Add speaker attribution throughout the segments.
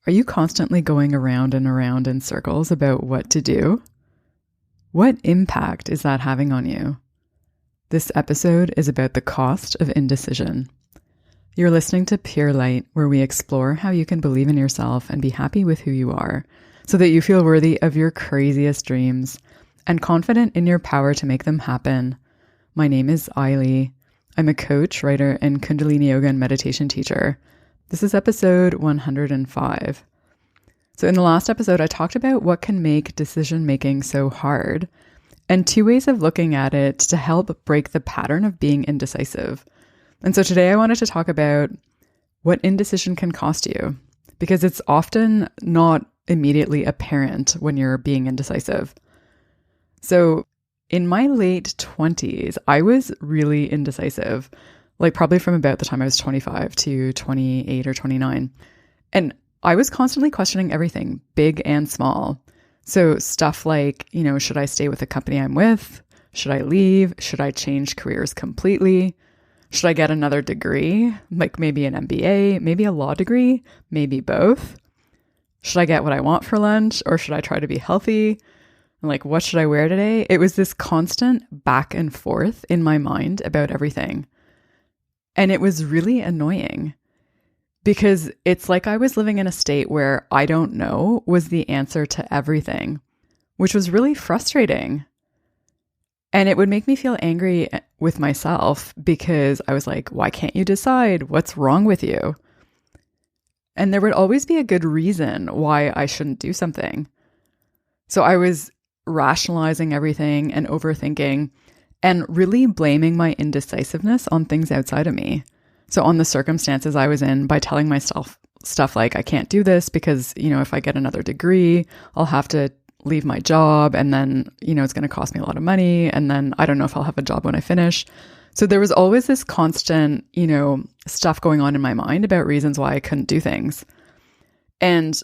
Speaker 1: Are you constantly going around and around in circles about what to do? What impact is that having on you? This episode is about the cost of indecision. You're listening to Pure Light, where we explore how you can believe in yourself and be happy with who you are, so that you feel worthy of your craziest dreams and confident in your power to make them happen. My name is Ailey. I'm a coach, writer, and Kundalini yoga and meditation teacher. This is episode 105. So in the last episode, I talked about what can make decision-making so hard and two ways of looking at it to help break the pattern of being indecisive. And so today I wanted to talk about what indecision can cost you, because it's often not immediately apparent when you're being indecisive. So in my late 20s, I was really indecisive, like probably from about the time I was 25 to 28 or 29. And I was constantly questioning everything, big and small. So stuff like, should I stay with the company I'm with? Should I leave? Should I change careers completely? Should I get another degree, like maybe an MBA, maybe a law degree, maybe both? Should I get what I want for lunch, or should I try to be healthy? And like, what should I wear today? It was this constant back and forth in my mind about everything. And it was really annoying because it's like I was living in a state where I don't know was the answer to everything, which was really frustrating. And it would make me feel angry with myself because I was like, why can't you decide? What's wrong with you? And there would always be a good reason why I shouldn't do something. So I was rationalizing everything and overthinking and really blaming my indecisiveness on things outside of me. So on the circumstances I was in, by telling myself stuff like, I can't do this because, if I get another degree, I'll have to leave my job, and then, it's going to cost me a lot of money, and then I don't know if I'll have a job when I finish. So there was always this constant, stuff going on in my mind about reasons why I couldn't do things. And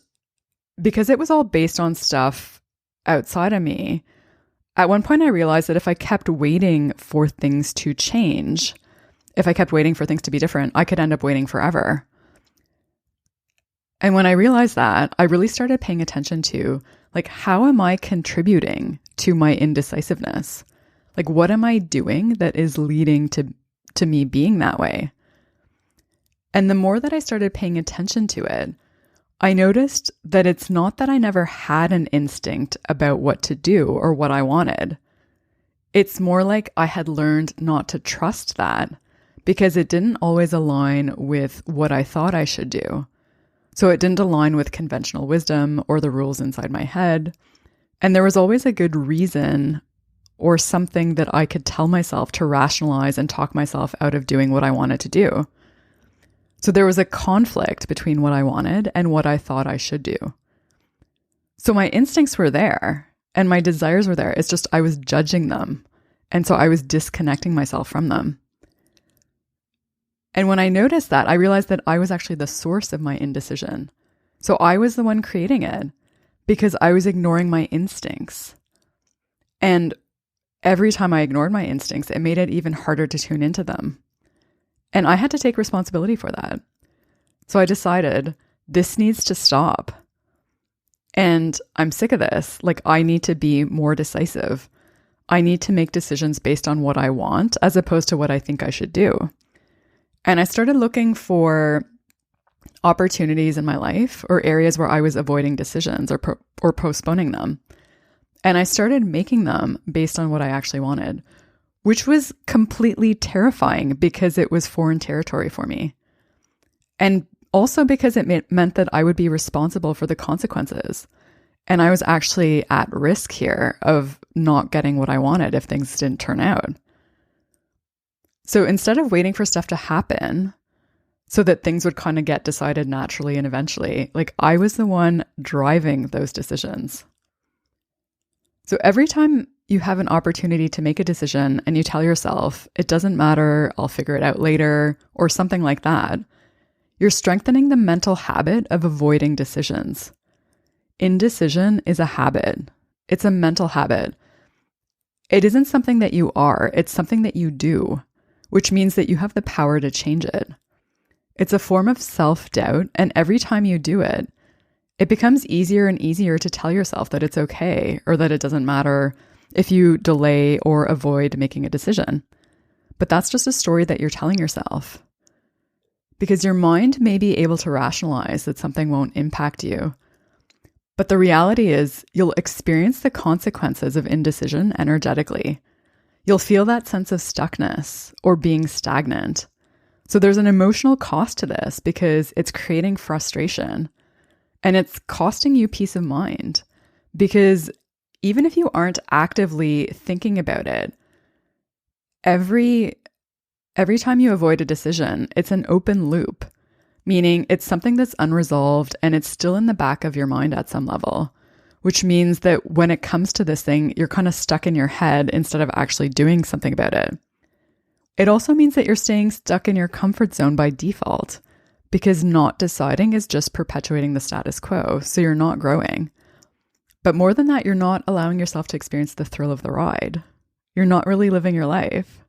Speaker 1: because it was all based on stuff outside of me, at one point I realized that if I kept waiting for things to change, if I kept waiting for things to be different, I could end up waiting forever. And when I realized that, I really started paying attention to, like, how am I contributing to my indecisiveness? Like, what am I doing that is leading to me being that way? And the more that I started paying attention to it, I noticed that it's not that I never had an instinct about what to do or what I wanted. It's more like I had learned not to trust that because it didn't always align with what I thought I should do. So it didn't align with conventional wisdom or the rules inside my head. And there was always a good reason or something that I could tell myself to rationalize and talk myself out of doing what I wanted to do. So there was a conflict between what I wanted and what I thought I should do. So my instincts were there and my desires were there. It's just I was judging them. And so I was disconnecting myself from them. And when I noticed that, I realized that I was actually the source of my indecision. So I was the one creating it because I was ignoring my instincts. And every time I ignored my instincts, it made it even harder to tune into them. And I had to take responsibility for that. So I decided this needs to stop. And I'm sick of this. Like, I need to be more decisive. I need to make decisions based on what I want as opposed to what I think I should do. And I started looking for opportunities in my life or areas where I was avoiding decisions or postponing them. And I started making them based on what I actually wanted, which was completely terrifying because it was foreign territory for me. And also because it meant that I would be responsible for the consequences. And I was actually at risk here of not getting what I wanted if things didn't turn out. So instead of waiting for stuff to happen so that things would kind of get decided naturally and eventually, like, I was the one driving those decisions. So every time you have an opportunity to make a decision and you tell yourself, it doesn't matter, I'll figure it out later, or something like that, you're strengthening the mental habit of avoiding decisions. Indecision is a habit. It's a mental habit. It isn't something that you are, it's something that you do, which means that you have the power to change it. It's a form of self-doubt, and every time you do it, it becomes easier and easier to tell yourself that it's okay or that it doesn't matter if you delay or avoid making a decision. But that's just a story that you're telling yourself. Because your mind may be able to rationalize that something won't impact you. But the reality is you'll experience the consequences of indecision energetically. You'll feel that sense of stuckness or being stagnant. So there's an emotional cost to this because it's creating frustration and it's costing you peace of mind. Because even if you aren't actively thinking about it, every time you avoid a decision, it's an open loop, meaning it's something that's unresolved and it's still in the back of your mind at some level, which means that when it comes to this thing, you're kind of stuck in your head instead of actually doing something about it. It also means that you're staying stuck in your comfort zone by default because not deciding is just perpetuating the status quo, so you're not growing. But more than that, you're not allowing yourself to experience the thrill of the ride. You're not really living your life.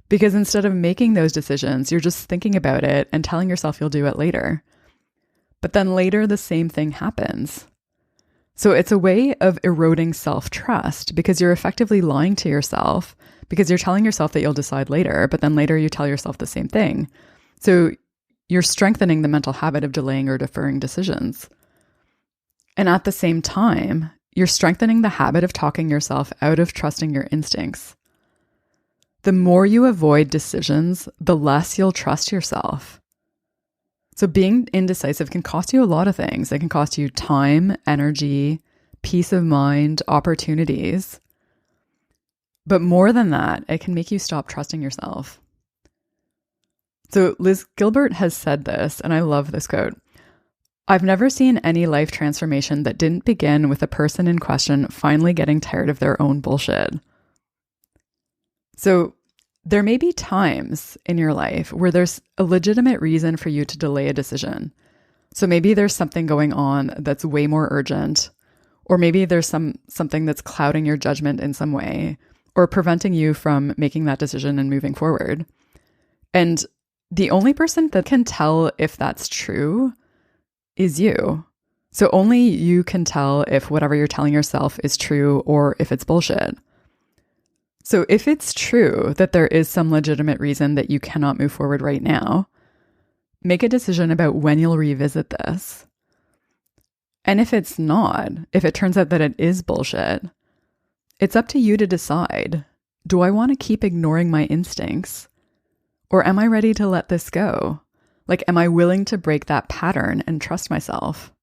Speaker 1: Because instead of making those decisions, you're just thinking about it and telling yourself you'll do it later. But then later, the same thing happens. So it's a way of eroding self-trust because you're effectively lying to yourself because you're telling yourself that you'll decide later, but then later you tell yourself the same thing. So you're strengthening the mental habit of delaying or deferring decisions. And at the same time, you're strengthening the habit of talking yourself out of trusting your instincts. The more you avoid decisions, the less you'll trust yourself. So being indecisive can cost you a lot of things. It can cost you time, energy, peace of mind, opportunities. But more than that, it can make you stop trusting yourself. So Liz Gilbert has said this, and I love this quote. I've never seen any life transformation that didn't begin with the person in question finally getting tired of their own bullshit. So there may be times in your life where there's a legitimate reason for you to delay a decision. So maybe there's something going on that's way more urgent, or maybe there's something that's clouding your judgment in some way, or preventing you from making that decision and moving forward. And the only person that can tell if that's true is you. So only you can tell if whatever you're telling yourself is true or if it's bullshit. So if it's true that there is some legitimate reason that you cannot move forward right now, make a decision about when you'll revisit this. And if it's not, if it turns out that it is bullshit, it's up to you to decide, do I want to keep ignoring my instincts? Or am I ready to let this go? Like, am I willing to break that pattern and trust myself?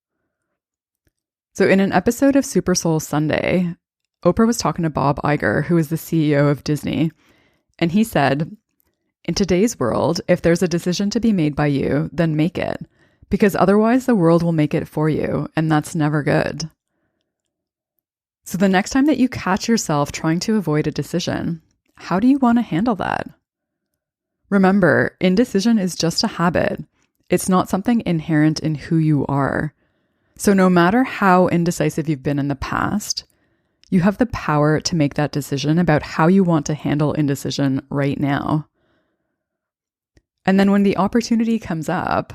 Speaker 1: So in an episode of Super Soul Sunday, Oprah was talking to Bob Iger, who is the CEO of Disney, and he said, in today's world, if there's a decision to be made by you, then make it, because otherwise the world will make it for you, and that's never good. So the next time that you catch yourself trying to avoid a decision, how do you want to handle that? Remember, indecision is just a habit. It's not something inherent in who you are. So no matter how indecisive you've been in the past, you have the power to make that decision about how you want to handle indecision right now. And then when the opportunity comes up,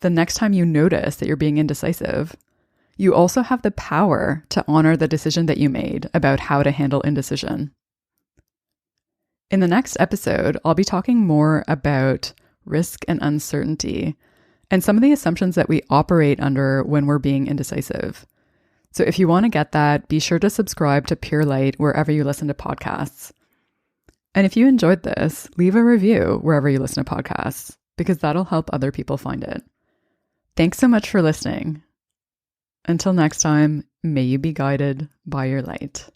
Speaker 1: the next time you notice that you're being indecisive, you also have the power to honor the decision that you made about how to handle indecision. In the next episode, I'll be talking more about risk and uncertainty and some of the assumptions that we operate under when we're being indecisive. So if you want to get that, be sure to subscribe to Pure Light wherever you listen to podcasts. And if you enjoyed this, leave a review wherever you listen to podcasts, because that'll help other people find it. Thanks so much for listening. Until next time, may you be guided by your light.